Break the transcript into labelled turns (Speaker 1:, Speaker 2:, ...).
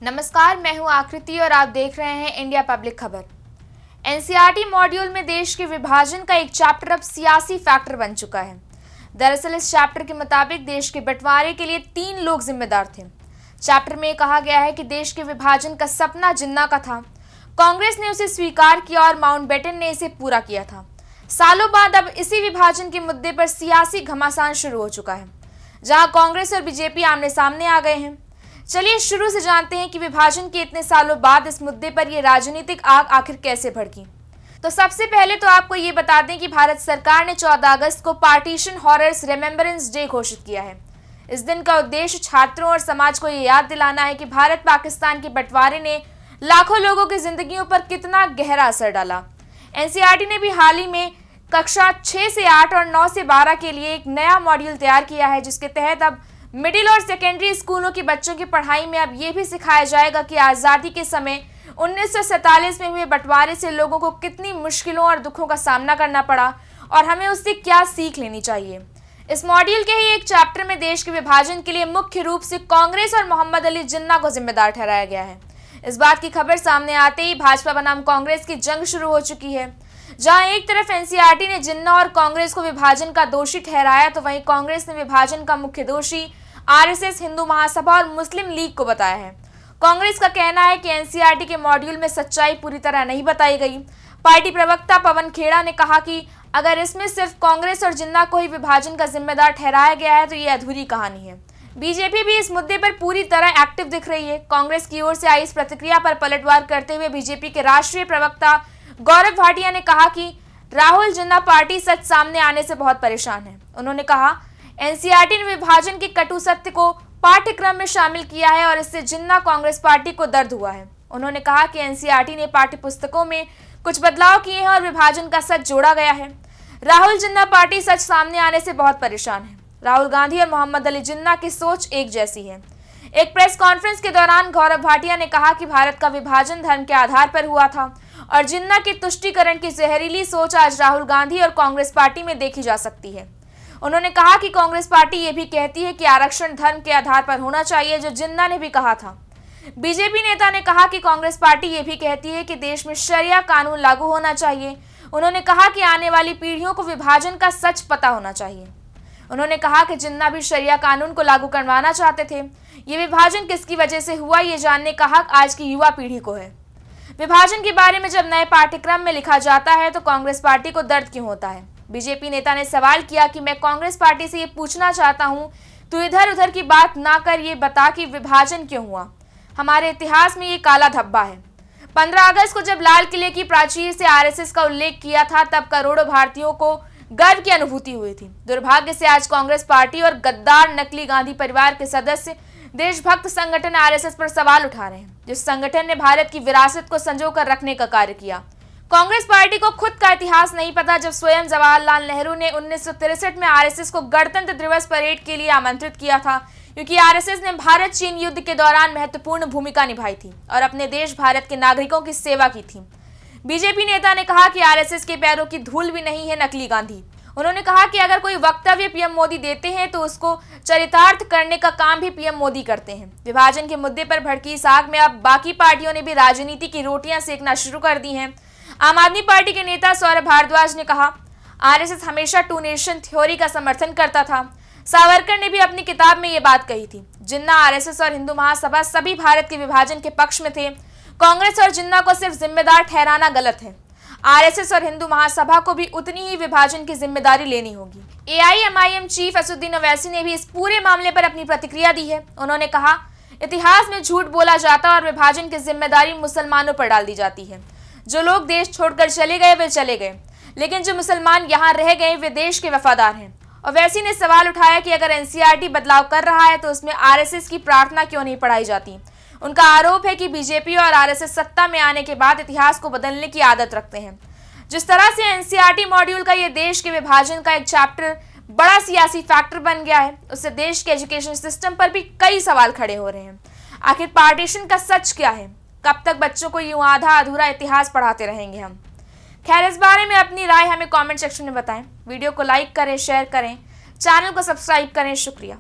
Speaker 1: नमस्कार, मैं हूं आकृति और आप देख रहे हैं इंडिया पब्लिक खबर। एनसीईआरटी मॉड्यूल में देश के विभाजन का एक चैप्टर अब सियासी फैक्टर बन चुका है। दरअसल इस चैप्टर के मुताबिक देश के बंटवारे के लिए 3 लोग जिम्मेदार थे। चैप्टर में कहा गया है कि देश के विभाजन का सपना जिन्ना का था, कांग्रेस ने उसे स्वीकार किया और माउंटबेटन ने इसे पूरा किया था। सालों बाद अब इसी विभाजन के मुद्दे पर सियासी घमासान शुरू हो चुका है, जहां कांग्रेस और बीजेपी आमने सामने आ गए हैं। चलिए शुरू से जानते हैं कि विभाजन के इतने सालों बाद इस मुद्दे पर यह राजनीतिक आग आखिर कैसे भड़की। तो सबसे पहले तो आपको ये बता दें कि भारत सरकार ने 14 अगस्त को पार्टीशन हॉरर्स रिमेम्बरेंस डे घोषित किया है। इस दिन का उद्देश्य छात्रों और समाज को ये याद दिलाना है कि भारत पाकिस्तान के बंटवारे ने लाखों लोगों की जिंदगियों पर कितना गहरा असर डाला। एनसीईआरटी ने भी हाल ही में कक्षा 6 से 8 और 9 से 12 के लिए एक नया मॉड्यूल तैयार किया है, जिसके तहत अब मिडिल और सेकेंडरी स्कूलों के बच्चों की पढ़ाई में अब ये भी सिखाया जाएगा कि आज़ादी के समय 1947 में हुए बंटवारे से लोगों को कितनी मुश्किलों और दुखों का सामना करना पड़ा और हमें उससे क्या सीख लेनी चाहिए। इस मॉड्यूल के ही एक चैप्टर में देश के विभाजन के लिए मुख्य रूप से कांग्रेस और मोहम्मद अली जिन्ना को जिम्मेदार ठहराया गया है। इस बात की खबर सामने आते ही भाजपा बनाम कांग्रेस की जंग शुरू हो चुकी है, जहां एक तरफ एनसीईआरटी ने जिन्ना और कांग्रेस को विभाजन का दोषी ठहराया, तो वहीं कांग्रेस ने विभाजन का मुख्य दोषी आरएसएस, हिंदू महासभा और मुस्लिम लीग को बताया है। कांग्रेस का कहना है कि एनसीईआरटी के मॉड्यूल में सच्चाई पूरी तरह नहीं बताई गई। पार्टी प्रवक्ता पवन खेड़ा ने कहा कि अगर इसमें सिर्फ कांग्रेस और जिन्ना को ही विभाजन का जिम्मेदार ठहराया गया है तो ये अधूरी कहानी है। बीजेपी भी इस मुद्दे पर पूरी तरह एक्टिव दिख रही है। कांग्रेस की ओर से आई इस प्रतिक्रिया पर पलटवार करते हुए बीजेपी के राष्ट्रीय प्रवक्ता गौरव भाटिया ने कहा कि राहुल जिन्ना पार्टी सच सामने आने से बहुत परेशान है। उन्होंने कहा एनसीईआरटी ने विभाजन के कटु सत्य को पाठ्यक्रम में शामिल किया है और इससे जिन्ना कांग्रेस पार्टी को दर्द हुआ है। उन्होंने कहा कि एनसीईआरटी ने पाठ्य पुस्तकों में कुछ बदलाव किए हैं और विभाजन का सच जोड़ा गया है। राहुल जिन्ना पार्टी सच सामने आने से बहुत परेशान है। राहुल गांधी और मोहम्मद अली जिन्ना की सोच एक जैसी है। एक प्रेस कॉन्फ्रेंस के दौरान गौरव भाटिया ने कहा कि भारत का विभाजन धर्म के आधार पर हुआ था और जिन्ना की तुष्टीकरण की जहरीली सोच आज राहुल गांधी और कांग्रेस पार्टी में देखी जा सकती है। उन्होंने कहा कि कांग्रेस पार्टी ये भी कहती है कि आरक्षण धर्म के आधार पर होना चाहिए, जो जिन्ना ने भी कहा था। बीजेपी नेता ने कहा कि कांग्रेस पार्टी ये भी कहती है कि देश में शरिया कानून लागू होना चाहिए। उन्होंने कहा कि आने वाली पीढ़ियों को विभाजन का सच पता होना चाहिए। उन्होंने कहा कि जिन्ना भी शरिया कानून को लागू करवाना चाहते थे। ये विभाजन किसकी वजह से हुआ, ये जानने का हक आज की युवा पीढ़ी को है। विभाजन के बारे में जब नए पाठ्यक्रम में लिखा जाता है तो कांग्रेस पार्टी को दर्द क्यों होता है। बीजेपी नेता ने सवाल किया कि मैं कांग्रेस पार्टी से ये पूछना चाहता हूं, तू इधर उधर की बात ना कर, ये बता कि विभाजन क्यों हुआ। हमारे इतिहास में ये काला धब्बा है। 15 अगस्त को जब लाल किले की प्राचीर से आरएसएस का उल्लेख किया था, तब करोड़ों भारतीयों को गर्व की अनुभूति हुई थी। दुर्भाग्य से आज कांग्रेस पार्टी और गद्दार नकली गांधी परिवार के सदस्य देशभक्त संगठन आरएसएस पर सवाल उठा रहे हैं, जिस संगठन ने भारत की विरासत को संजो कर रखने का कार्य किया। कांग्रेस पार्टी को खुद का इतिहास नहीं पता, जब स्वयं जवाहरलाल नेहरू ने 1963 में आरएसएस को गणतंत्र दिवस परेड के लिए आमंत्रित किया था, क्योंकि आरएसएस ने भारत चीन युद्ध के दौरान महत्वपूर्ण भूमिका निभाई थी और अपने देश भारत के नागरिकों की सेवा की थी। बीजेपी नेता ने कहा कि आरएसएस के पैरों की धूल भी नहीं है नकली गांधी। उन्होंने कहा कि अगर कोई वक्तव्य पीएम मोदी देते हैं तो उसको चरितार्थ करने का काम भी पीएम मोदी करते हैं। विभाजन के मुद्दे पर भड़की इस आग में अब बाकी पार्टियों ने भी राजनीति की रोटियां सेकना शुरू कर दी हैं। आम आदमी पार्टी के नेता सौरभ भारद्वाज ने कहा, आरएसएस हमेशा 2 नेशन थ्योरी का समर्थन करता था। सावरकर ने भी अपनी किताब में ये बात कही थी। जिन्ना, आरएसएस और हिंदू महासभा सभी भारत के विभाजन के पक्ष में थे। कांग्रेस और जिन्ना को सिर्फ जिम्मेदार ठहराना गलत है। आरएसएस और हिंदू महासभा को भी उतनी ही विभाजन की जिम्मेदारी लेनी होगी। एआईएमआईएम चीफ असदुद्दीन ओवैसी ने भी इस पूरे मामले पर अपनी प्रतिक्रिया दी है। उन्होंने कहा, इतिहास में झूठ बोला जाता है और विभाजन की जिम्मेदारी मुसलमानों पर डाल दी जाती है। जो लोग देश छोड़कर चले गए वे चले गए, लेकिन जो मुसलमान यहाँ रह गए वे देश के वफादार हैं। ओवैसी ने सवाल उठाया कि अगर एनसीईआरटी बदलाव कर रहा है तो उसमें आरएसएस की प्रार्थना क्यों नहीं पढ़ाई जाती। उनका आरोप है कि बीजेपी और आरएसएस सत्ता में आने के बाद इतिहास को बदलने की आदत रखते हैं। जिस तरह से एनसीईआरटी मॉड्यूल का ये देश के विभाजन का एक चैप्टर बड़ा सियासी फैक्टर बन गया है, उससे देश के एजुकेशन सिस्टम पर भी कई सवाल खड़े हो रहे हैं। आखिर पार्टीशन का सच क्या है? कब तक बच्चों को यूं आधा अधूरा इतिहास पढ़ाते रहेंगे हम? खैर, इस बारे में अपनी राय हमें कमेंट सेक्शन में बताएं। वीडियो को लाइक करें, शेयर करें, चैनल को सब्सक्राइब करें। शुक्रिया।